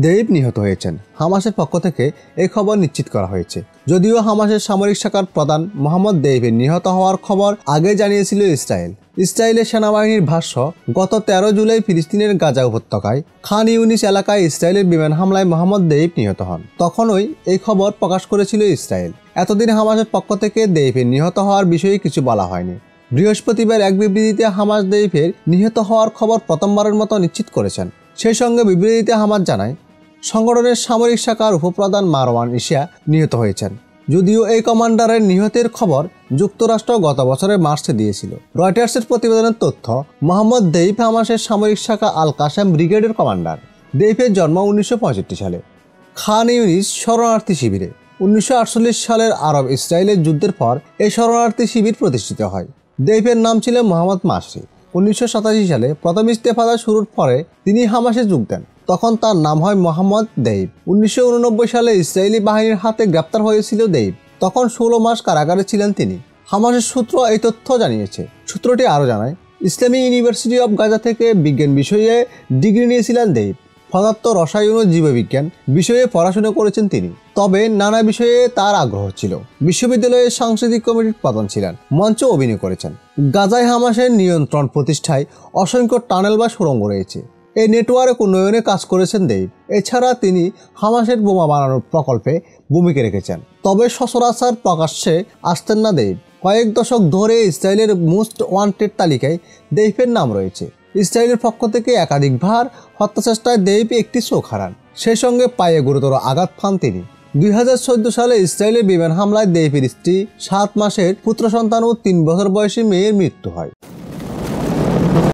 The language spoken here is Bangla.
দেইব নিহত হয়েছেন। হামাসের পক্ষ থেকে এই খবর নিশ্চিত করা হয়েছে। যদিও হামাসের সামরিক শাখার প্রধান মোহাম্মদ দেইবের নিহত হওয়ার খবর আগে জানিয়েছিল ইসরায়েল। ইসরায়েলের সেনাবাহিনীর ভাষ্য, গত 13 জুলাই ফিলিস্তিনের গাজা উপত্যকায় খান ইউনিস এলাকায় ইসরায়েলের বিমান হামলায় মোহাম্মদ দেইব নিহত হন। তখনই এই খবর প্রকাশ করেছিল ইসরায়েল। এতদিন হামাসের পক্ষ থেকে দেইবের নিহত হওয়ার বিষয়ে কিছু বলা হয়নি। বৃহস্পতিবার এক বিবৃতিতে হামাস দেইবের নিহত হওয়ার খবর প্রথমবারের মতো নিশ্চিত করেছেন। সেই সঙ্গে বিবৃতিতে হামাস জানায়, সংগঠনের সামরিক শাখার উপপ্রধান মারওয়ান ইশা নিহত হয়েছেন। যদিও এই কমান্ডারের নিহতের খবর যুক্তরাষ্ট্র গত বছরের মার্চে দিয়েছিল। রয়টার্সের প্রতিবেদনের তথ্য, মোহাম্মদ দেইব হামাসের সামরিক শাখা আল কাসেম ব্রিগেডের কমান্ডার। দেইবের জন্ম 1965 সালে খান ইউনিস শরণার্থী শিবিরে। 1948 সালের আরব ইসরায়েলের যুদ্ধের পর এই শরণার্থী শিবির প্রতিষ্ঠিত হয়। দেইবের নাম ছিল মোহাম্মদ মাসরি। 1987 সালে প্রথম ইস্তেফাদা শুরুর পরে তিনি হামাসে যোগ দেন। তখন তার নাম হয় মোহাম্মদ দেইব। 1989 সালে ইসরায়েলি বাহিনীর হাতে গ্রেপ্তার হয়েছিল দেইব। তখন 16 মাস কারাগারে ছিলেন তিনি। হামাসের সূত্র এই তথ্য জানিয়েছে। সূত্রটি আরও জানায়, ইসলামিক ইউনিভার্সিটি অব গাজা থেকে বিজ্ঞান বিষয়ে ডিগ্রি নিয়েছিলেন দেইব। পদার্থ, রসায়ন ও জীববিজ্ঞান বিষয়ে পড়াশোনা করেছেন তিনি। তবে নানা বিষয়ে তার আগ্রহ ছিল। বিশ্ববিদ্যালয়ের সাংস্কৃতিক কমিটির প্রধান ছিলেন। মঞ্চে অভিনয় করেছেন। গাজায় হামাসের নিয়ন্ত্রণ প্রতিষ্ঠায় অসংখ্য টানেল বা সুড়ঙ্গ রয়েছে। এই নেটওয়ার্ক উন্নয়নে কাজ করেছেন দেইব। এছাড়া তিনি হামাসের বোমা বানানোর প্রকল্পে ভূমিকা রেখেছেন। তবে সচরাচর প্রকাশ্যে আসতেন না দেইব। কয়েক দশক ধরে ইসরায়েলের মোস্ট ওয়ান্টেড তালিকায় দেইবের নাম রয়েছে। ইসরায়েলের পক্ষ থেকে একাধিকবার হত্যাচেষ্টায় দেইব একটি চোখ হারান। সেই সঙ্গে পায়ে গুরুতর আঘাত পান তিনি। 2014 সালে ইসরায়েলের বিমান হামলায় দেইবের স্ত্রী, 7 মাসের পুত্র সন্তান ও 3 বছর বয়সী মেয়ের মৃত্যু হয়।